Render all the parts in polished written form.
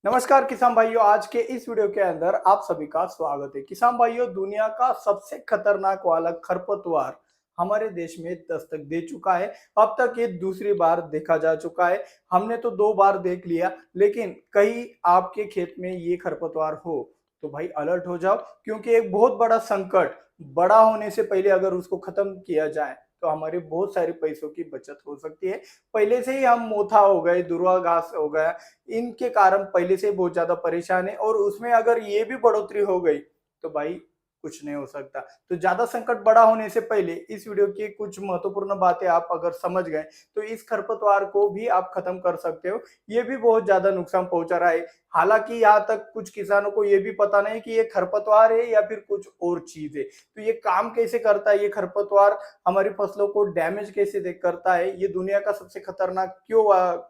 नमस्कार किसान भाइयों, आज के इस वीडियो के अंदर आप सभी का स्वागत है। किसान भाइयों, दुनिया का सबसे खतरनाक वाला खरपतवार हमारे देश में दस्तक दे चुका है। अब तक ये दूसरी बार देखा जा चुका है। हमने तो 2 बार देख लिया, लेकिन कहीं आपके खेत में ये खरपतवार हो तो भाई अलर्ट हो जाओ, क्योंकि एक बहुत बड़ा संकट बड़ा होने से पहले अगर उसको खत्म किया जाए तो हमारे बहुत सारे पैसों की बचत हो सकती है। पहले से ही हम मोथा हो गए, दुर्वा घास हो गया, इनके कारण पहले से बहुत ज्यादा परेशान है, और उसमें अगर ये भी बढ़ोतरी हो गई तो भाई कुछ नहीं हो सकता। तो ज्यादा संकट बड़ा होने से पहले इस वीडियो की कुछ महत्वपूर्ण बातें आप अगर समझ गए तो इस खरपतवार को भी आप खत्म कर सकते हो। ये भी बहुत ज्यादा नुकसान पहुंचा रहा है। हालांकि यहाँ तक कुछ किसानों को ये भी पता नहीं कि ये खरपतवार है या फिर कुछ और चीज है। तो ये काम कैसे करता है, ये खरपतवार हमारी फसलों को डैमेज कैसे करता है, ये दुनिया का सबसे खतरनाक क्यों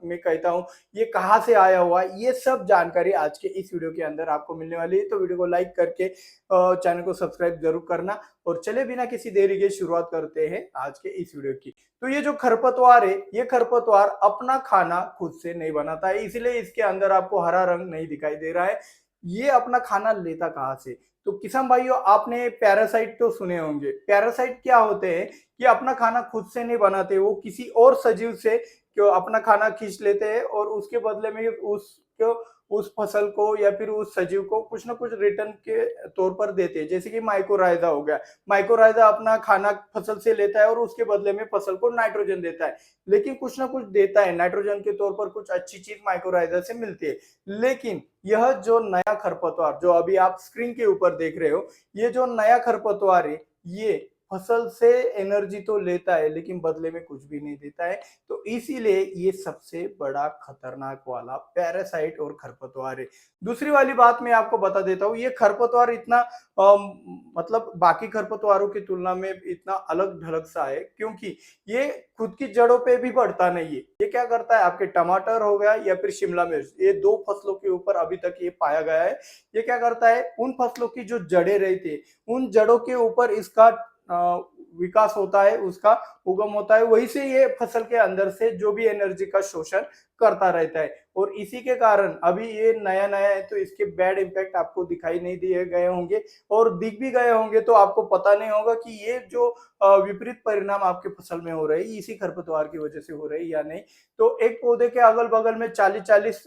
मैं कहता हूँ, ये कहाँ से आया हुआ है, ये सब जानकारी आज के इस वीडियो के अंदर आपको मिलने वाली है। तो वीडियो को लाइक करके चैनल को सब्सक्राइब जरूर करना। और चले बिना किसी देरी के शुरुआत करते हैं आज के इस वीडियो की। तो ये जो खरपतवार है, ये खरपतवार अपना खाना खुद से नहीं बनाता है, इसलिए इसके अंदर आपको हरा रंग नहीं दिखाई दे रहा है। ये अपना खाना लेता कहाँ से? तो किसान भाइयों, आपने पैरासाइट तो सुने होंगे। पैरासाइट क्या होते हैं? ये अपना खाना खुद से नहीं बनाते, वो किसी और सजीव से क्यों अपना खाना खींच लेते हैं और उसके बदले में उसको उस फसल को या फिर उस सजीव को कुछ ना कुछ रिटर्न के तौर पर देते हैं। जैसे कि माइक्रोराइजा हो गया, माइक्रोराइजा अपना खाना फसल से लेता है और उसके बदले में फसल को नाइट्रोजन देता है, लेकिन कुछ ना कुछ देता है नाइट्रोजन के तौर पर, कुछ अच्छी चीज माइक्रोराइजा से मिलती है। लेकिन यह जो नया खरपतवार जो अभी आप स्क्रीन के ऊपर देख रहे हो, ये जो नया खरपतवार है, ये फसल से एनर्जी तो लेता है लेकिन बदले में कुछ भी नहीं देता है। तो इसीलिए ये सबसे बड़ा खतरनाक वाला पैरासाइट और खरपतवार है। दूसरी वाली बात मैं आपको बता देता हूँ, ये खरपतवार इतना मतलब बाकी खरपतवारों की तुलना में इतना अलग ढलग सा है, क्योंकि ये खुद की जड़ों पे भी बढ़ता नहीं है। ये क्या करता है, आपके टमाटर हो गया या फिर शिमला मिर्च, ये 2 फसलों के ऊपर अभी तक ये पाया गया है। ये क्या करता है, उन फसलों की जो जड़ें रहती है, उन जड़ों के ऊपर इसका विकास होता है, उसका उगम होता है, वहीं से ये फसल के अंदर से जो भी एनर्जी का शोषण करता रहता है। और इसी के कारण अभी ये नया नया है, तो इसके बैड इम्पैक्ट आपको दिखाई नहीं दिए गए होंगे, और दिख भी गए होंगे तो आपको पता नहीं होगा कि ये जो विपरीत परिणाम आपके फसल में हो रहे हैं इसी खरपतवार की वजह से हो रहे हैं या नहीं। तो एक पौधे के अगल बगल में 40-40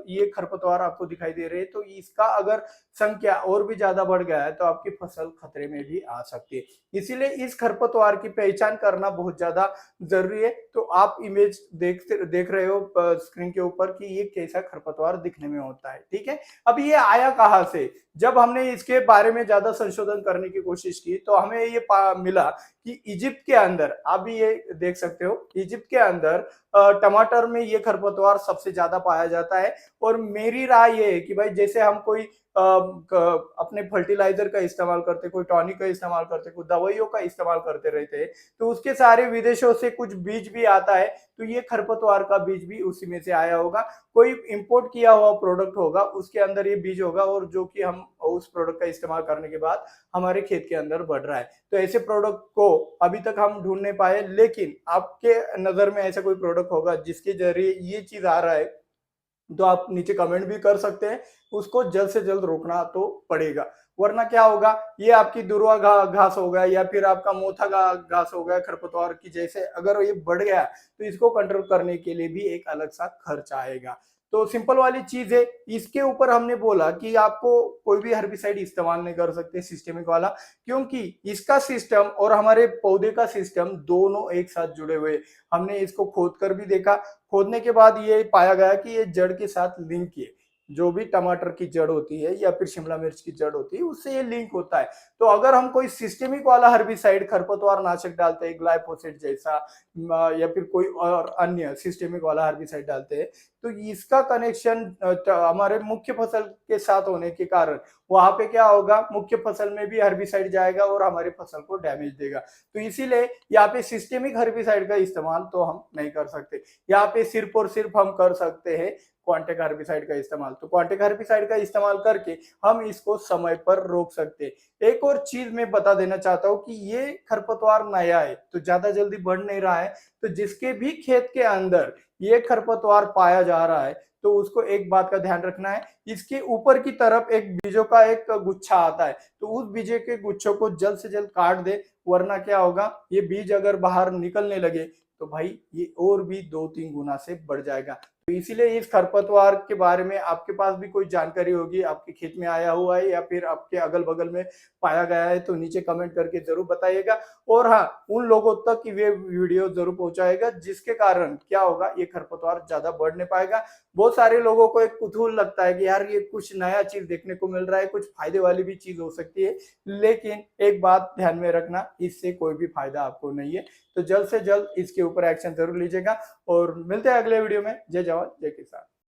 ये खरपतवार आपको दिखाई दे रहे हैं, तो इसका अगर संख्या और भी ज्यादा बढ़ गया है तो आपकी फसल खतरे में भी आ सकती है। इसीलिए इस खरपतवार की पहचान करना बहुत ज्यादा जरूरी है। तो आप इमेज देख रहे हो स्क्रीन के ऊपर कि ये कैसा खरपतवार दिखने में होता है, ठीक है। अब ये आया कहाँ से? जब हमने इसके बारे में ज्यादा संशोधन करने की कोशिश की तो हमें ये मिला कि इजिप्ट के अंदर, आप भी ये देख सकते हो, इजिप्ट के अंदर टमाटर में ये खरपतवार सबसे ज्यादा पाया जाता है। और मेरी राय ये है कि भाई जैसे हम कोई अपने फर्टिलाइजर का इस्तेमाल करते, कोई टॉनिक का इस्तेमाल करते, कोई दवाइयों का इस्तेमाल करते रहते हैं, तो उसके सारे विदेशों से कुछ बीज भी आता है, तो ये खरपतवार का बीज भी उसी में से आया होगा। कोई इंपोर्ट किया हुआ प्रोडक्ट होगा, उसके अंदर ये बीज होगा, और जो कि हम उस प्रोडक्ट का इस्तेमाल करने के बाद हमारे खेत के अंदर बढ़ रहा है। तो ऐसे प्रोडक्ट को अभी तक हम ढूंढ नहीं पाए, लेकिन आपके नजर में ऐसा कोई प्रोडक्ट होगा जिसके जरिए ये चीज आ रहा है, तो आप नीचे कमेंट भी कर सकते हैं। उसको जल्द से जल्द रोकना तो पड़ेगा, वरना क्या होगा, ये आपकी दुर्वा घास हो गया या फिर आपका मोथा घास हो गया, खरपतवार की जैसे अगर ये बढ़ गया तो इसको कंट्रोल करने के लिए भी एक अलग सा खर्च आएगा। तो सिंपल वाली चीज है। इसके ऊपर हमने बोला कि आपको कोई भी हर्बिसाइड इस्तेमाल नहीं कर सकते सिस्टेमिक वाला, क्योंकि इसका सिस्टम और हमारे पौधे का सिस्टम दोनों एक साथ जुड़े हुए। हमने इसको खोद कर भी देखा, खोदने के बाद ये पाया गया कि ये जड़ के साथ लिंक है। जो भी टमाटर की जड़ होती है या फिर शिमला मिर्च की जड़ होती है, उससे ये लिंक होता है। तो अगर हम कोई सिस्टेमिक वाला हर्बिसाइड खरपतवार नाशक डालते हैं, ग्लाइफोसेट जैसा या फिर कोई और अन्य सिस्टेमिक वाला हर्बिसाइड डालते हैं, तो इसका कनेक्शन हमारे मुख्य फसल के साथ होने के कारण वहां पे क्या होगा, मुख्य फसल में भी हर्बिसाइड जाएगा और हमारे फसल को डैमेज देगा। तो इसीलिए यहाँ पे सिस्टेमिक हर्बिसाइड का इस्तेमाल तो हम नहीं कर सकते। यहाँ पे सिर्फ और सिर्फ हम कर सकते हैं क्वांटिक हर्बिसाइड का इस्तेमाल। तो क्वांटिक हर्बिसाइड का इस्तेमाल करके हम इसको समय पर रोक सकते हैं। एक और चीज मैं बता देना चाहता हूँ कि ये खरपतवार नया है तो ज्यादा जल्दी बढ़ नहीं रहा है, तो जिसके भी खेत के अंदर ये खरपतवार पाया जा रहा है तो उसको एक बात का ध्यान रखना है, इसके ऊपर की तरफ एक बीजों का एक गुच्छा आता है, तो उस बीजे के गुच्छों को जल्द से जल्द काट दे, वरना क्या होगा, ये बीज अगर बाहर निकलने लगे तो भाई ये और भी 2-3 गुना से बढ़ जाएगा। तो इसीलिए इस खरपतवार के बारे में आपके पास भी कोई जानकारी होगी, आपके खेत में आया हुआ है या फिर आपके अगल बगल में पाया गया है, तो नीचे कमेंट करके जरूर बताइएगा। और हाँ, उन लोगों तक कि वे वीडियो जरूर पहुंचाएगा जिसके कारण क्या होगा, ये खरपतवार ज्यादा बढ़ नहीं पाएगा। बहुत सारे लोगों को एक कुतूहल लगता है कि यार ये कुछ नया चीज देखने को मिल रहा है, कुछ फायदे वाली भी चीज हो सकती है, लेकिन एक बात ध्यान में रखना, इससे कोई भी फायदा आपको नहीं है। तो जल्द से जल्द इसके ऊपर एक्शन जरूर लीजिएगा और मिलते हैं अगले वीडियो में। जय जवान जय किसान।